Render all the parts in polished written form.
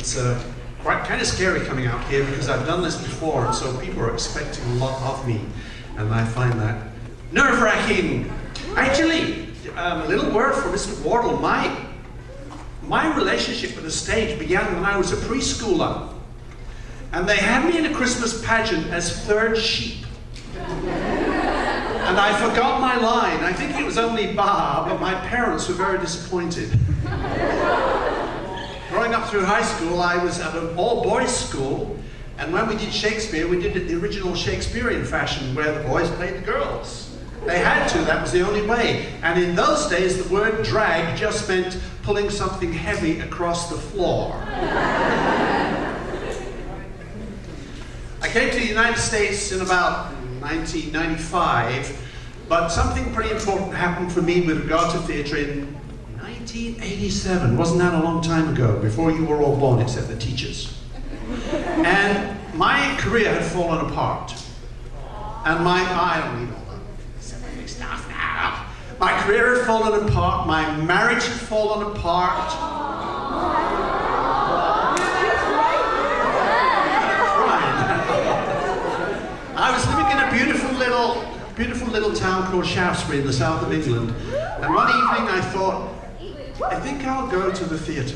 It's quite kind of scary coming out here because I've done this before, and so people are expecting a lot of me, and I find that nerve-wracking. Actually, a little word for Mr. Wardle. My relationship with the stage began when I was a preschooler, and they had me in a Christmas pageant as third sheep. And I forgot my line. I think it was only ba, but my parents were very disappointed. Growing up through high school, I was at an all-boys school, and when we did Shakespeare, we did it the original Shakespearean fashion, where the boys played the girls. They had to, that was the only way. And in those days, the word drag just meant pulling something heavy across the floor. I came to the United States in about 1995, but something pretty important happened for me with regard to theatre in 1987. Wasn't that a long time ago, before you were all born, except the teachers? And my career had fallen apart. And I don't need all that stuff now. My career had fallen apart, my marriage had fallen apart. I was living in a beautiful little town called Shaftesbury in the south of England. And one evening I thought, I think I'll go to the theatre.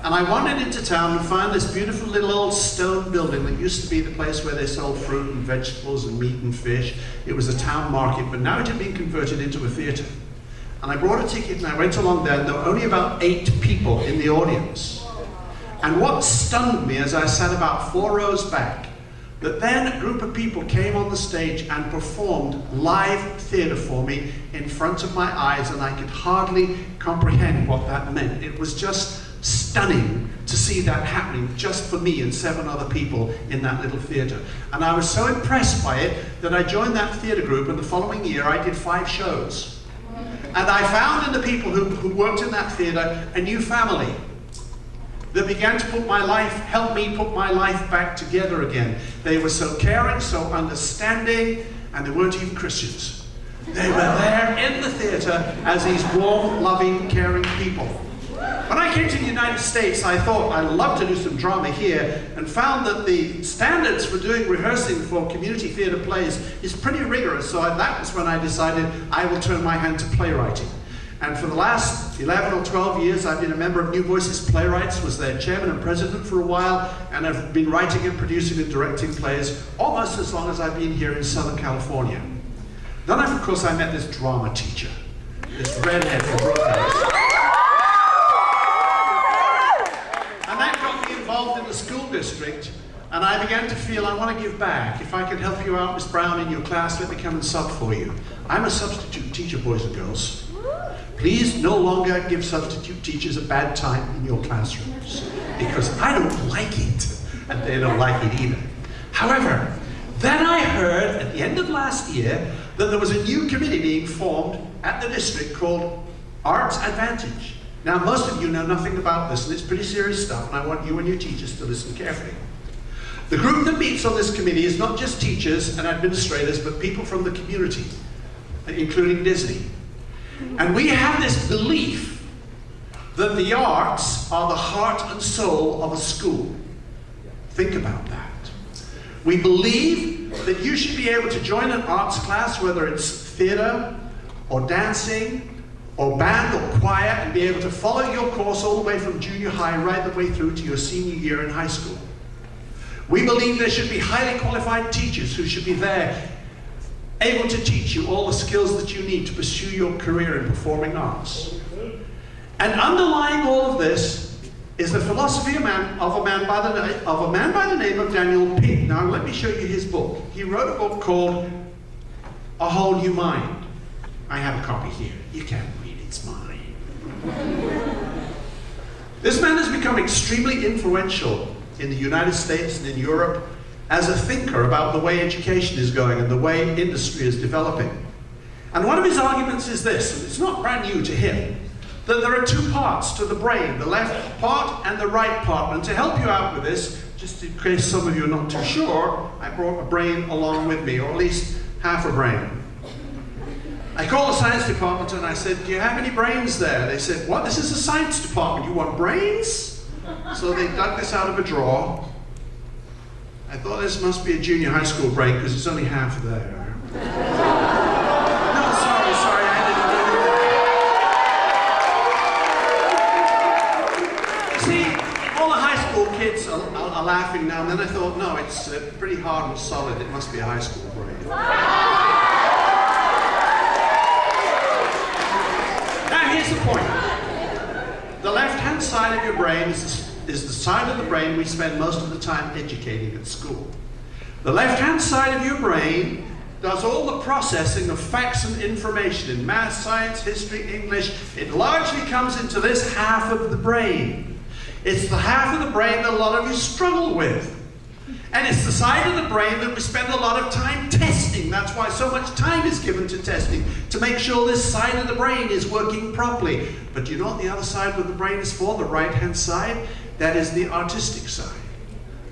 And I wandered into town and found this beautiful little old stone building that used to be the place where they sold fruit and vegetables and meat and fish. It was a town market, but now it had been converted into a theatre. And I bought a ticket and I went along there, and there were only about 8 people in the audience. And what stunned me as I sat about 4 rows back, that then a group of people came on the stage and performed live theatre for me in front of my eyes, and I could hardly comprehend what that meant. It was just stunning to see that happening just for me and 7 other people in that little theatre. And I was so impressed by it that I joined that theatre group, and the following year I did 5 shows. And I found in the people who worked in that theatre a new family that began to help me put my life back together again. They were so caring, so understanding, and they weren't even Christians. They were there in the theatre as these warm, loving, caring people. When I came to the United States, I thought I'd love to do some drama here, and found that the standards for doing rehearsing for community theatre plays is pretty rigorous, so that was when I decided I will turn my hand to playwriting. And for the last 11 or 12 years, I've been a member of New Voices Playwrights, was their chairman and president for a while, and I've been writing and producing and directing plays almost as long as I've been here in Southern California. Then, of course, I met this drama teacher, this redhead from Brooklyn. And that got me involved in the school district, and I began to feel I want to give back. If I could help you out, Miss Brown, in your class, let me come and sub for you. I'm a substitute teacher, boys and girls. Please no longer give substitute teachers a bad time in your classrooms, because I don't like it, and they don't like it either. However, then I heard at the end of last year that there was a new committee being formed at the district called Arts Advantage. Now, most of you know nothing about this, and it's pretty serious stuff, and I want you and your teachers to listen carefully. The group that meets on this committee is not just teachers and administrators, but people from the community, including Disney. And we have this belief that the arts are the heart and soul of a school. Think about that. We believe that you should be able to join an arts class, whether it's theatre or dancing or band or choir, and be able to follow your course all the way from junior high right the way through to your senior year in high school. We believe there should be highly qualified teachers who should be there, able to teach you all the skills that you need to pursue your career in performing arts. And underlying all of this is the philosophy of a man by the name of Daniel Pink. Now let me show you his book. He wrote a book called A Whole New Mind. I have a copy here. You can't read it, it's mine. This man has become extremely influential in the United States and in Europe as a thinker about the way education is going and the way industry is developing. And one of his arguments is this, and it's not brand new to him, that there are 2 parts to the brain, the left part and the right part. And to help you out with this, just in case some of you are not too sure, I brought a brain along with me, or at least half a brain. I called the science department and I said, do you have any brains there? They said, what? This is a science department, you want brains? So they dug this out of a drawer. I thought this must be a junior high school break because it's only half there. No, sorry, I didn't do that. See, all the high school kids are laughing now, and then I thought, no, it's pretty hard and solid. It must be a high school break. Now here's the point. The left-hand side of your brain is the side of the brain we spend most of the time educating at school. The left-hand side of your brain does all the processing of facts and information in math, science, history, English. It largely comes into this half of the brain. It's the half of the brain that a lot of you struggle with. And it's the side of the brain that we spend a lot of time testing. That's why so much time is given to testing, to make sure this side of the brain is working properly. But you know what the other side of the brain is for, the right-hand side? That is the artistic side,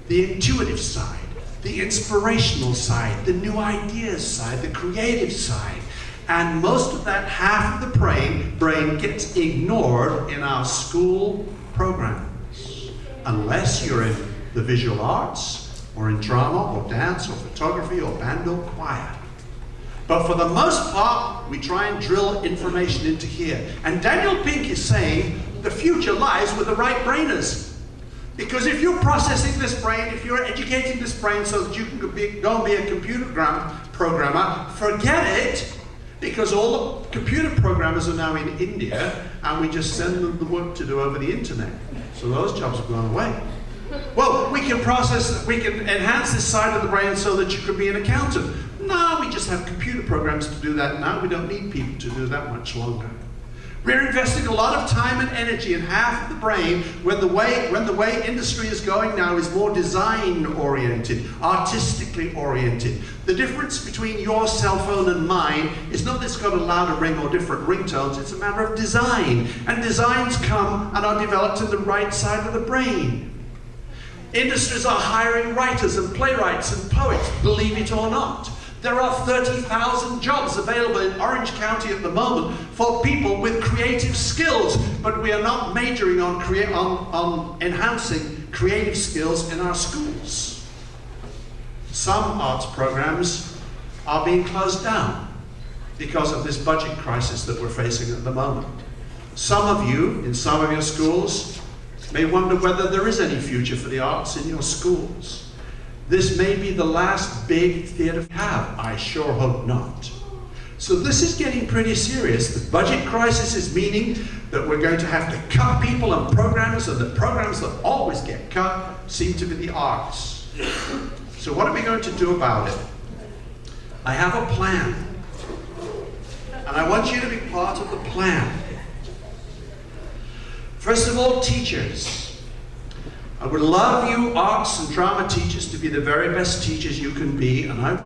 the intuitive side, the inspirational side, the new ideas side, the creative side. And most of that half of the brain gets ignored in our school programs, unless you're in the visual arts, or in drama, or dance, or photography, or band, or choir. But for the most part, we try and drill information into here. And Daniel Pink is saying the future lies with the right-brainers. Because if you're processing this brain, if you're educating this brain so that you can go and be a computer programmer, forget it, because all the computer programmers are now in India, and we just send them the work to do over the internet. So those jobs have gone away. Well, we can enhance this side of the brain so that you could be an accountant. No, we just have computer programs to do that now. We don't need people to do that much longer. We're investing a lot of time and energy in half of the brain when the way industry is going now is more design-oriented, artistically oriented. The difference between your cell phone and mine is not that it's got a louder ring or different ringtones, it's a matter of design. And designs come and are developed in the right side of the brain. Industries are hiring writers and playwrights and poets, believe it or not. There are 30,000 jobs available in Orange County at the moment for people with creative skills, but we are not majoring on enhancing creative skills in our schools. Some arts programs are being closed down because of this budget crisis that we're facing at the moment. Some of you, in some of your schools, may wonder whether there is any future for the arts in your schools. This may be the last big theatre we have. I sure hope not. So this is getting pretty serious. The budget crisis is meaning that we're going to have to cut people and programs, and the programs that always get cut seem to be the arts. So what are we going to do about it? I have a plan. And I want you to be part of the plan. First of all, teachers. I would love you arts and drama teachers to be the very best teachers you can be, and I